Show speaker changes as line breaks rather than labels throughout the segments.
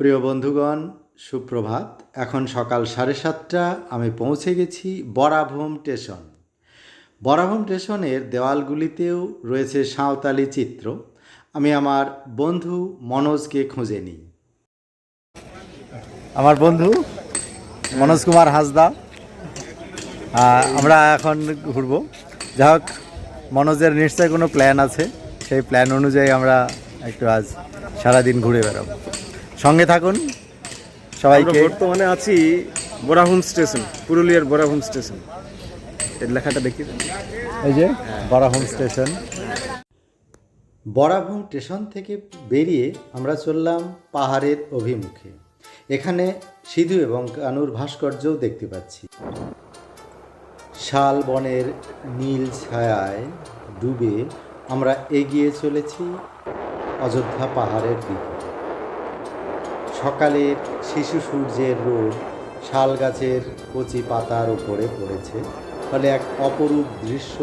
প্রিয় বন্ধুগণ, সুপ্রভাত। এখন সকাল 7:30। আমি পৌঁছে গেছি বরাভূম স্টেশন। বরাভূম স্টেশনের দেওয়ালগুলিতেও রয়েছে সাঁওতালি চিত্র। আমি আমার বন্ধু মনোজকে খুঁজে নিই। আমার বন্ধু মনোজ কুমার হাসদা। আমরা এখন ঘুরবো। যাই হোক, মনোজের নিশ্চয়ই কোনো প্ল্যান আছে। সেই প্ল্যান অনুযায়ী আমরা একটু আজ সারাদিন ঘুরে বেড়াবো। সঙ্গে থাকুন সবাইকে।
বর্তমানে আছি বরাভূম স্টেশন, পুরুলিয়ার বরাভূম স্টেশন। এর লেখাটা দেখি।
এই যে বরাভূম স্টেশন। বরাভূম স্টেশন থেকে বেরিয়ে আমরা চললাম পাহাড়ের অভিমুখে। এখানে সিধু এবং কানুর ভাস্কর্যও দেখতে পাচ্ছি। শাল বনের নীল ছায়ায় ডুবে আমরা এগিয়ে চলেছি অযোধ্যা পাহাড়ের দিকে। সকালের শিশু সূর্যের রোদ শাল গাছের কচি পাতার উপরে পড়েছে, ফলে এক অপরূপ দৃশ্য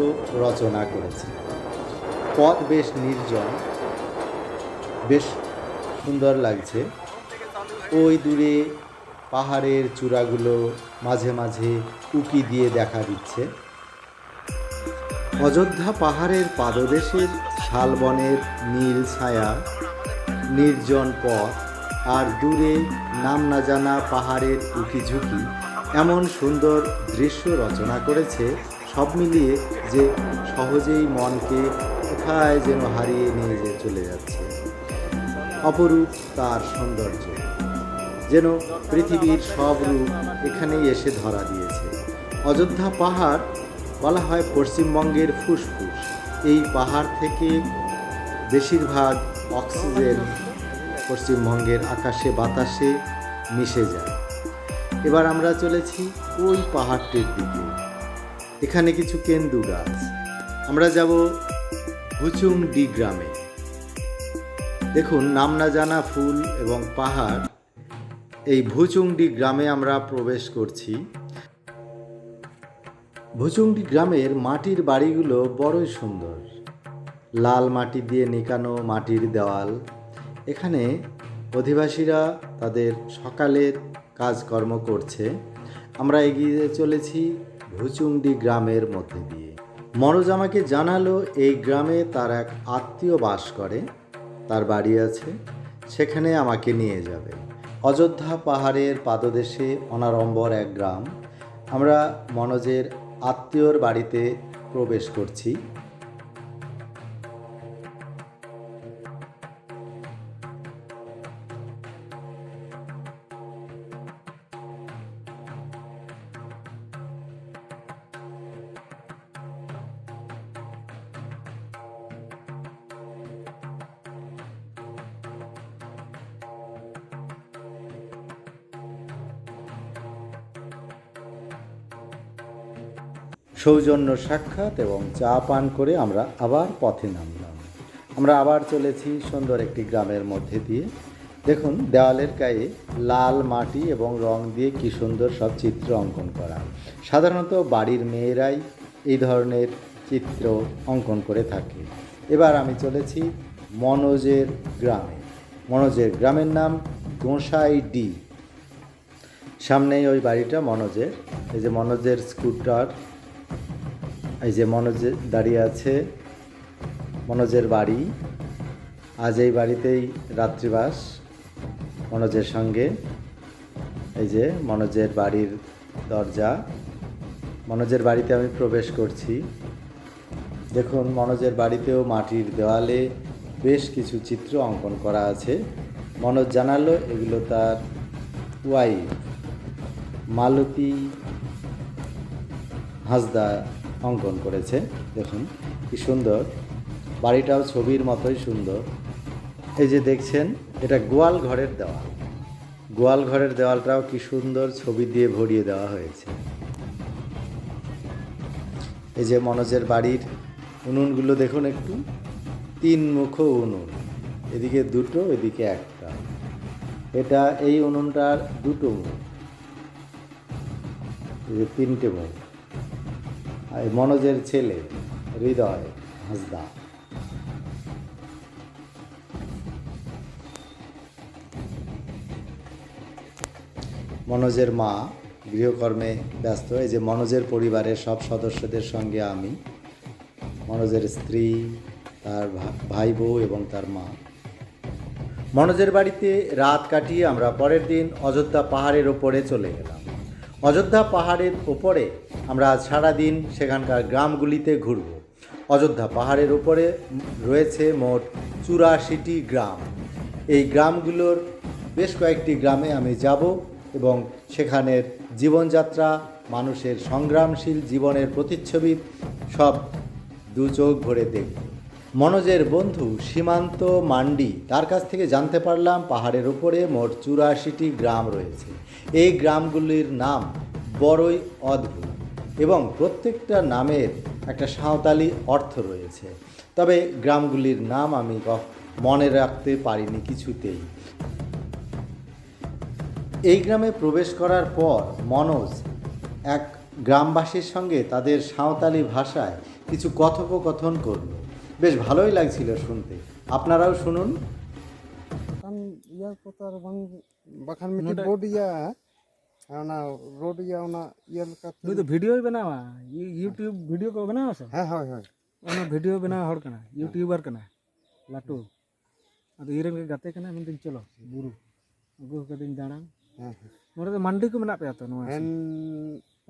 রচনা করেছে। পথ বেশ নির্জন, বেশ সুন্দর লাগছে। ওই দূরে পাহাড়ের চূড়াগুলো মাঝে মাঝে উঁকি দিয়ে দেখা দিচ্ছে। অযোধ্যা পাহাড়ের পাদদেশের শালবনের নীল ছায়া, নির্জন পথ আর দূরে নাম না জানা পাহাড়ের উঁকিঝুঁকি এমন সুন্দর দৃশ্য রচনা করেছে, সব মিলিয়ে যে সহজেই মনকে কোথায় যেন হারিয়ে নিয়ে চলে যাচ্ছে। অপরূপ তার সৌন্দর্য, যেন পৃথিবীর সব রূপ এখানেই এসে ধরা দিয়েছে। অযোধ্যা পাহাড় বলা হয় পশ্চিমবঙ্গের ফুসফুস। এই পাহাড় থেকে বেশিরভাগ অক্সিজেন পশ্চিমবঙ্গের আকাশে বাতাসে মিশে যায়। এবার আমরা চলেছি ওই পাহাড়টির দিকে। এখানে কিছু কেন্দু গাছ। আমরা যাব ভুচুংডি গ্রামে। দেখুন, নাম না জানা ফুল এবং পাহাড়। এই ভুচুংডি গ্রামে আমরা প্রবেশ করছি। ভুচুংডি গ্রামের মাটির বাড়িগুলো বড়ই সুন্দর। লাল মাটি দিয়ে নিকানো মাটির দেওয়াল। এখানে অধিবাসীরা তাদের সকালের কাজকর্ম করছে। আমরা এগিয়ে চলেছি ভুচুংডি গ্রামের মধ্যে দিয়ে। মনোজ আমাকে জানালো এই গ্রামে তার এক আত্মীয় বাস করে, তার বাড়ি আছে, সেখানে আমাকে নিয়ে যাবে। অযোধ্যা পাহাড়ের পাদদেশে অনাড়ম্বর এক গ্রাম। আমরা মনোজের আত্মীয়র বাড়িতে প্রবেশ করছি। সৌজন্য সাক্ষাৎ এবং চা পান করে আমরা আবার পথে নামলাম। আমরা আবার চলেছি সুন্দর একটি গ্রামের মধ্যে দিয়ে। দেখুন, দেওয়ালের গায়ে লাল মাটি এবং রং দিয়ে কী সুন্দর সব চিত্র অঙ্কন করা। সাধারণত বাড়ির মেয়েরাই এই ধরনের চিত্র অঙ্কন করে থাকে। এবার আমি চলেছি মনোজের গ্রামে। মনোজের গ্রামের নাম গোঁসাইডি। সামনেই ওই বাড়িটা মনোজের। এই যে মনোজের স্কুটার, এই যে মনোজ দাঁড়িয়ে আছে, মনোজের বাড়ি। আজ এই বাড়িতেই রাত্রিবাস মনোজের সঙ্গে। এই যে মনোজের বাড়ির দরজা। মনোজের বাড়িতে আমি প্রবেশ করছি। দেখুন, মনোজের বাড়িতেও মাটির দেওয়ালে বেশ কিছু চিত্র অঙ্কন করা আছে। মনোজ জানালো এগুলো তার ওয়াইফ মালতী হাসদা অঙ্কন করেছে। দেখুন কি সুন্দর, বাড়িটাও ছবির মতোই সুন্দর। এই যে দেখছেন, এটা গোয়াল ঘরের দেওয়াল। গোয়াল ঘরের দেওয়ালটাও কি সুন্দর ছবি দিয়ে ভরিয়ে দেওয়া হয়েছে। এই যে মনোজের বাড়ির উনুনগুলো দেখুন একটু, 3 মুখ উনুন, এদিকে 2টো, এদিকে 1টা। এটা এই উনুনটার 2টো মুখ, এই যে 3টে মুখ। আর মনোজের ছেলে হৃদয় হাসদা। মনোজের মা গৃহকর্মে ব্যস্ত। এই যে মনোজের পরিবারের সব সদস্যদের সঙ্গে আমি, মনোজের স্ত্রী, তার ভাই বউ এবং তার মা। মনোজের বাড়িতে রাত কাটিয়ে আমরা পরের দিন অযোধ্যা পাহাড়ের ওপরে চলে গেলাম। অযোধ্যা পাহাড়ের ওপরে আমরা আজ সারাদিন সেখানকার গ্রামগুলিতে ঘুরব। অযোধ্যা পাহাড়ের ওপরে রয়েছে মোট 84টি গ্রাম। এই গ্রামগুলোর বেশ কয়েকটি গ্রামে আমি যাব এবং সেখানের জীবনযাত্রা, মানুষের সংগ্রামশীল জীবনের প্রতিচ্ছবি সব দু চোখ ভরে দেখব। মনোজের বন্ধু সীমান্ত মান্ডি, তার কাছ থেকে জানতে পারলাম পাহাড়ের উপরে মোট 84টি গ্রাম রয়েছে। এই গ্রামগুলির নাম বড়ই অদ্ভুত এবং প্রত্যেকটা নামের একটা সাঁওতালি অর্থ রয়েছে। তবে গ্রামগুলির নাম আমি মনে রাখতে পারিনি কিছুতেই। এই গ্রামে প্রবেশ করার পর মনোজ এক গ্রামবাসীর সঙ্গে তাদের সাঁওতালি ভাষায় কিছু কথোপকথন করল। বেশ ভালোই লাগছিল শুনতে, আপনারাও শুনুন।
kan iya kota bang bakan miti board iya ona road iya ona iya ka
তুই তো ভিডিও বানাওয়া ইউটিউব ভিডিও কো বানাও আছে
ha ha ha
ona video বানাওয়া হড় কানা ইউটিউবার কানা লাটু আদো ইরেন কে গাতে কানা মিন চলো বুরু আগু কদিন দাঁড়ান
ha
মোরে তো মান্ডি কো মেনা পে আতো নোয়া
en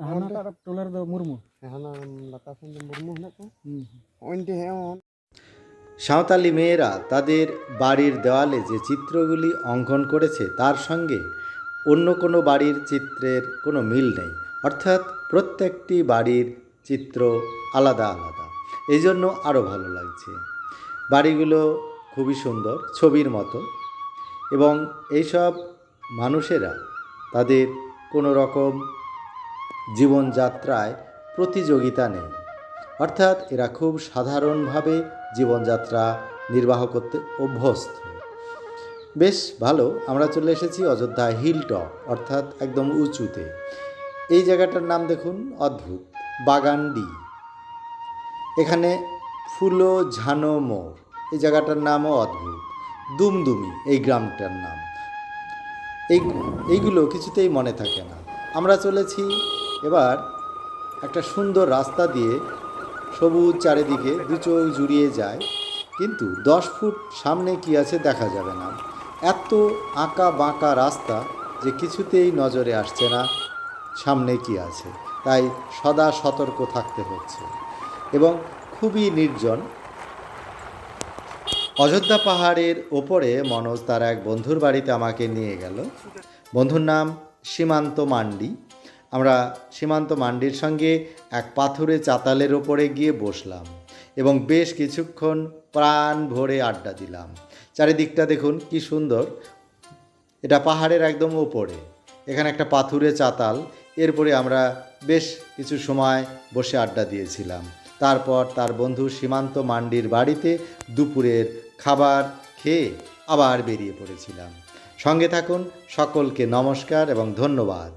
হানা টা টলার দো Murmu
hana latasan de murmu na ko ointe he on
Santali মেয়েরা তাদের বাড়ির দেওয়ালে যে চিত্রগুলি অঙ্কন করেছে তার সঙ্গে অন্য কোনো বাড়ির চিত্রের কোনো মিল নেই। অর্থাৎ প্রত্যেকটি বাড়ির চিত্র আলাদা আলাদা, এই জন্য আরও ভালো লাগছে। বাড়িগুলো খুবই সুন্দর, ছবির মতো, এবং এইসব মানুষেরা তাদের কোনো রকম জীবনযাত্রায় প্রতিযোগিতা নেই। অর্থাৎ এরা খুব সাধারণভাবে জীবনযাত্রা নির্বাহ করতে অভ্যস্ত। বেশ ভালো। আমরা চলে এসেছি অযোধ্যা হিল টপ, অর্থাৎ একদম উঁচুতে। এই জায়গাটার নাম দেখুন, অদ্ভুত, বাগানডি। এখানে ফুলো ঝানো মোড়, এই জায়গাটার নামও অদ্ভুত। দুমদুমি এই গ্রামটার নাম। এইগুলো কিছুতেই মনে থাকে না। আমরা চলেছি এবার একটা সুন্দর রাস্তা দিয়ে, সবুজ চারিদিকে দু চোখ জুড়িয়ে যায়, কিন্তু 10 ফুট সামনে কি আছে দেখা যাবে না। এত আঁকা বাঁকা রাস্তা যে কিছুতেই নজরে আসছে না সামনে কি আছে, তাই সদা সতর্ক থাকতে হচ্ছে এবং খুবই নির্জন। অযোধ্যা পাহাড়ের ওপরে মনোজ তার এক বন্ধুর বাড়িতে আমাকে নিয়ে গেল। বন্ধুর নাম সীমান্ত মান্ডি। আমরা সীমান্ত মান্ডির সঙ্গে এক পাথুরে চাতালের ওপরে গিয়ে বসলাম এবং বেশ কিছুক্ষণ প্রাণ ভরে আড্ডা দিলাম। চারিদিকটা দেখুন কি সুন্দর। এটা পাহাড়ের একদম ওপরে, এখানে একটা পাথুরে চাতাল। এরপরে আমরা বেশ কিছু সময় বসে আড্ডা দিয়েছিলাম। তারপর তার বন্ধু সীমান্ত মান্ডির বাড়িতে দুপুরের খাবার খেয়ে আবার বেরিয়ে পড়েছিলাম। সঙ্গে থাকুন। সকলকে নমস্কার এবং ধন্যবাদ।